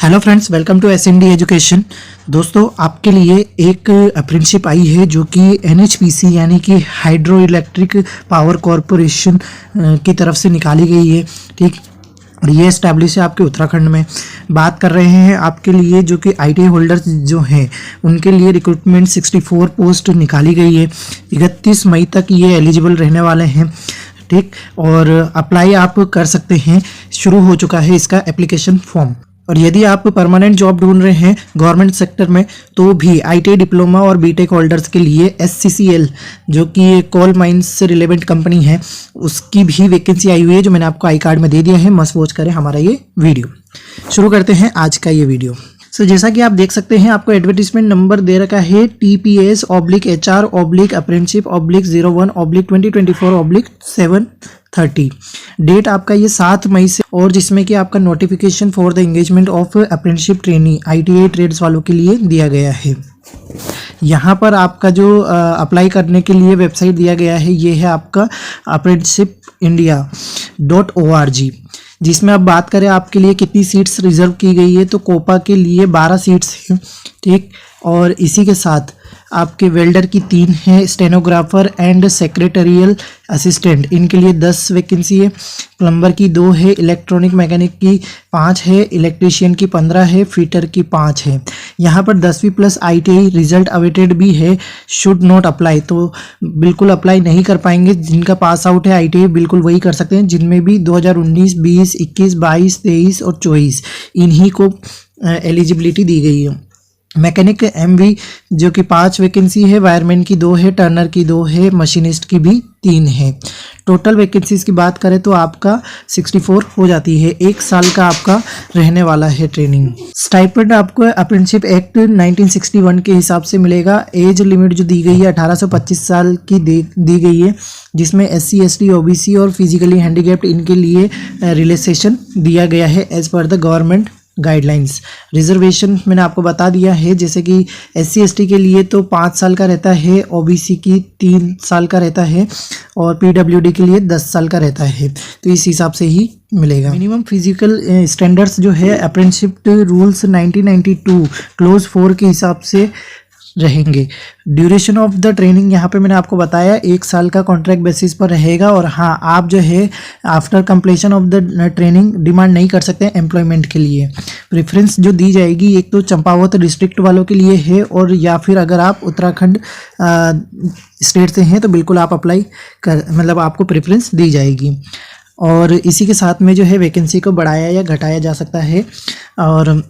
Hello friends, welcome to SMD education. दोस्तों, आपके लिए एक अप्रेंटिसशिप आई है जो कि एनएचपीसी यानी कि हाइड्रो इलेक्ट्रिक पावर कॉरपोरेशन की तरफ से निकाली गई है। ठीक, और ये एस्टैब्लिश है आपके उत्तराखंड में। बात कर रहे हैं आपके लिए जो कि आईटीआई होल्डर्स जो हैं उनके लिए रिक्रूटमेंट 64 पोस्ट निकाली गई है। 31 मई तक ये एलिजिबल रहने वाले हैं। ठीक, और अप्लाई आप कर सकते हैं। शुरू हो चुका है इसका एप्लीकेशन फॉर्म। और यदि आप परमानेंट जॉब ढूंढ रहे हैं गवर्नमेंट सेक्टर में तो भी आईटीआई डिप्लोमा और बीटेक होल्डर्स के लिए एससीसीएल जो कि कोल माइंस से रिलेवेंट कंपनी है उसकी भी वैकेंसी आई हुई है, जो मैंने आपको आई कार्ड में दे दिया है। मस्ट वॉच करें हमारा ये वीडियो। शुरू करते हैं आज का ये वीडियो। जैसा कि आप देख सकते हैं आपको एडवर्टीजमेंट नंबर दे रखा है TPS/HR/apprenticeship/001/2024/730। डेट आपका ये 7 मई से, और जिसमें कि आपका notification for the engagement of apprenticeship trainee ITI trades वालों के लिए दिया गया है। यहाँ पर आपका जो अप्लाई करने के लिए वेबसाइट दिया गया है ये है आपका apprenticeshipindia.org, जिसमें अब बात करें आपके लिए कितनी सीट्स रिजर्व की गई है तो कोपा के लिए 12 सीट्स हैं। ठीक, और इसी के साथ आपके वेल्डर की 3 है, स्टेनोग्राफर एंड सेक्रेटरियल असिस्टेंट इनके लिए 10 वैकेंसी है, प्लम्बर की 2 है, इलेक्ट्रॉनिक मैकेनिक की 5 है, इलेक्ट्रीशियन की 15 है, फिटर की 5 है। यहाँ पर 10वीं प्लस आईटीआई रिजल्ट अवेटेड भी है, शुड नॉट अप्लाई, तो बिल्कुल अप्लाई नहीं कर पाएंगे। जिनका पास आउट है आईटीआई बिल्कुल वही कर सकते हैं, जिनमें भी 2019, 20, 21, 22, 23 और 24 इन्हीं को एलिजिबिलिटी दी गई है। मैकेनिक एमवी जो कि 5 वैकेंसी है, वायरमैन की 2 है, टर्नर की 2 है, मशीनिस्ट की भी 3 है। टोटल वैकेंसीज की बात करें तो आपका 64 हो जाती है। 1 साल का आपका रहने वाला है ट्रेनिंग। स्टाइपेंड आपको अप्रेंटिसशिप एक्ट 1961 के हिसाब से मिलेगा। एज लिमिट जो दी गई है 18 से 25 साल की दी गई है, जिसमें SC, ST, OBC और फिजिकली हैंडीकैप्ड इनके लिए रिलैक्सेशन दिया गया है as per the government guidelines. Reservation मैंने आपको बता दिया है, जैसे कि SC ST के लिए तो 5 साल का रहता है, OBC की 3 साल का रहता है और PWD के लिए 10 साल का रहता है, तो इस हिसाब से ही मिलेगा। मिनिमम फिजिकल स्टैंडर्ड्स जो है अप्रेंटिसशिप रूल्स 1992 क्लोज 4 के हिसाब से रहेंगे। ड्यूरेशन ऑफ द ट्रेनिंग यहाँ पे मैंने आपको बताया 1 साल का कॉन्ट्रैक्ट बेसिस पर रहेगा। और हाँ, आप जो है after completion of the training demand नहीं कर सकते एम्प्लॉयमेंट के लिए। प्रेफरेंस जो दी जाएगी एक तो चंपावत डिस्ट्रिक्ट वालों के लिए है, और या फिर अगर आप उत्तराखंड स्टेट से हैं तो बिल्कुल आप अप्लाई कर, मतलब आपको प्रेफरेंस दी जाएगी। और इसी के साथ में जो है वैकेंसी को बढ़ाया या घटाया जा सकता है। और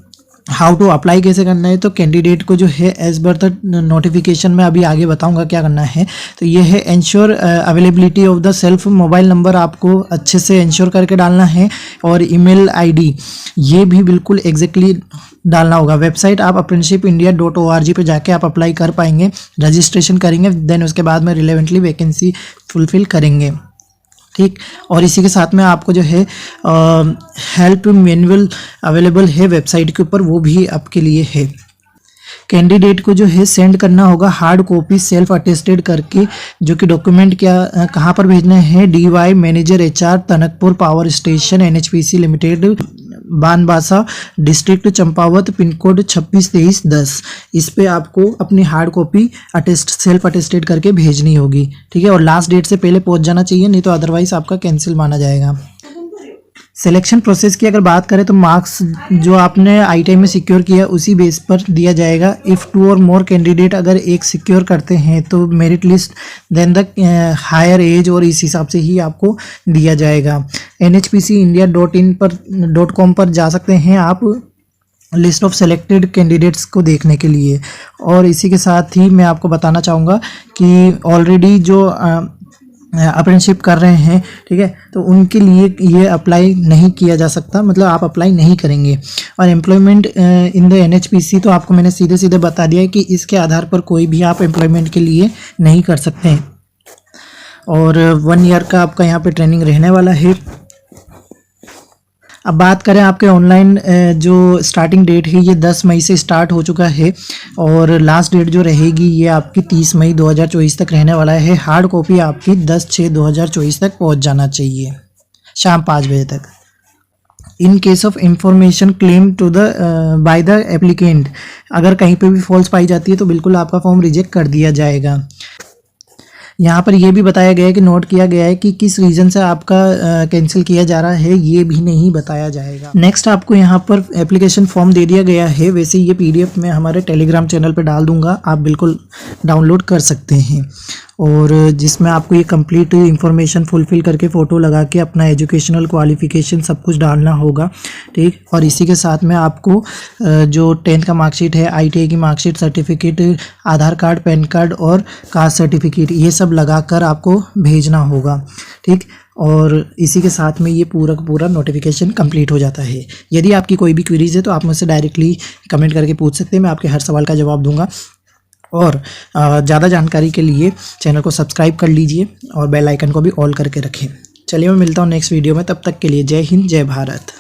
हाउ टू अप्लाई कैसे करना है तो कैंडिडेट को जो है एज पर द नोटिफिकेशन में अभी आगे बताऊंगा क्या करना है। तो ये है ensure availability of the self. Mobile number आपको अच्छे से इंश्योर करके डालना है, और ईमेल आईडी ये भी बिल्कुल एग्जैक्टली डालना होगा। वेबसाइट आप apprenticeshipindia.org पे जाके आप अप्लाई कर पाएंगे, रजिस्ट्रेशन करेंगे, देन उसके बाद में रिलेवेंटली वैकेंसी फुलफिल करेंगे। ठीक, और इसी के साथ में आपको जो है हेल्प मैनुअल अवेलेबल है वेबसाइट के ऊपर, वो भी आपके लिए है। कैंडिडेट को जो है सेंड करना होगा हार्ड कॉपी सेल्फ अटेस्टेड करके, जो कि डॉक्यूमेंट क्या कहाँ पर भेजना है, DY manager HR Tanakpur power station NHPC limited, Banbasa district Champawat, pin code 262310। इस पे आपको अपनी हार्ड कॉपी सेल्फ अटेस्टेड करके भेजनी होगी। ठीक है, और लास्ट डेट से पहले पहुंच जाना चाहिए, नहीं तो अदरवाइज आपका कैंसिल माना जाएगा। सिलेक्शन प्रोसेस की अगर बात करें तो मार्क्स जो आपने आईटीआई में सिक्योर किया उसी बेस पर दिया जाएगा। इफ़ 2 और मोर कैंडिडेट अगर एक सिक्योर करते हैं तो merit list then the higher age, और इस हिसाब से ही आपको दिया जाएगा। NHPCindia.com पर जा सकते हैं आप लिस्ट ऑफ सेलेक्टेड कैंडिडेट्स को देखने के लिए। और इसी के साथ ही मैं आपको बताना चाहूँगा कि ऑलरेडी जो अप्रेंटिसशिप कर रहे हैं, ठीक है, तो उनके लिए ये अप्लाई नहीं किया जा सकता, मतलब आप अप्लाई नहीं करेंगे। और एम्प्लॉयमेंट इन द NHPC तो आपको मैंने सीधे सीधे बता दिया है कि इसके आधार पर कोई भी आप एम्प्लॉयमेंट के लिए नहीं कर सकते हैं। और 1 ईयर का आपका यहाँ पे ट्रेनिंग रहने वाला है। अब बात करें आपके ऑनलाइन जो स्टार्टिंग डेट है ये 10 मई से स्टार्ट हो चुका है, और लास्ट डेट जो रहेगी ये आपकी 30 मई 2024 तक रहने वाला है। हार्ड कॉपी आपकी 10/6/2024 तक पहुंच जाना चाहिए, शाम 5 बजे तक। In case of information claim to the by the applicant, अगर कहीं पे भी फॉल्स पाई जाती है तो बिल्कुल आपका फॉर्म रिजेक्ट कर दिया जाएगा। यहाँ पर यह भी बताया गया है कि नोट किया गया है कि किस रीज़न से आपका कैंसिल किया जा रहा है, ये भी नहीं बताया जाएगा। नेक्स्ट आपको यहाँ पर एप्लीकेशन फॉर्म दे दिया गया है, वैसे ये PDF मैं हमारे टेलीग्राम चैनल पर डाल दूंगा, आप बिल्कुल डाउनलोड कर सकते हैं। और जिसमें आपको ये कंप्लीट इंफॉर्मेशन फुलफिल करके फ़ोटो लगा के अपना एजुकेशनल क्वालिफिकेशन सब कुछ डालना होगा, ठीक। और इसी के साथ में आपको जो 10th का मार्कशीट है, ITI की मार्कशीट, सर्टिफिकेट, आधार कार्ड, पैन कार्ड और कास्ट सर्टिफिकेट, ये सब लगाकर आपको भेजना होगा, ठीक। और इसी के साथ में ये पूरा का पूरा नोटिफिकेशन कंप्लीट हो जाता है। यदि आपकी कोई भी क्वेरीज है तो आप मुझसे डायरेक्टली कमेंट करके पूछ सकते हैं, मैं आपके हर सवाल का जवाब दूंगा। और ज़्यादा जानकारी के लिए चैनल को सब्सक्राइब कर लीजिए और बेल आइकन को भी ऑल करके रखें। चलिए मैं मिलता हूँ नेक्स्ट वीडियो में, तब तक के लिए जय हिंद, जय भारत।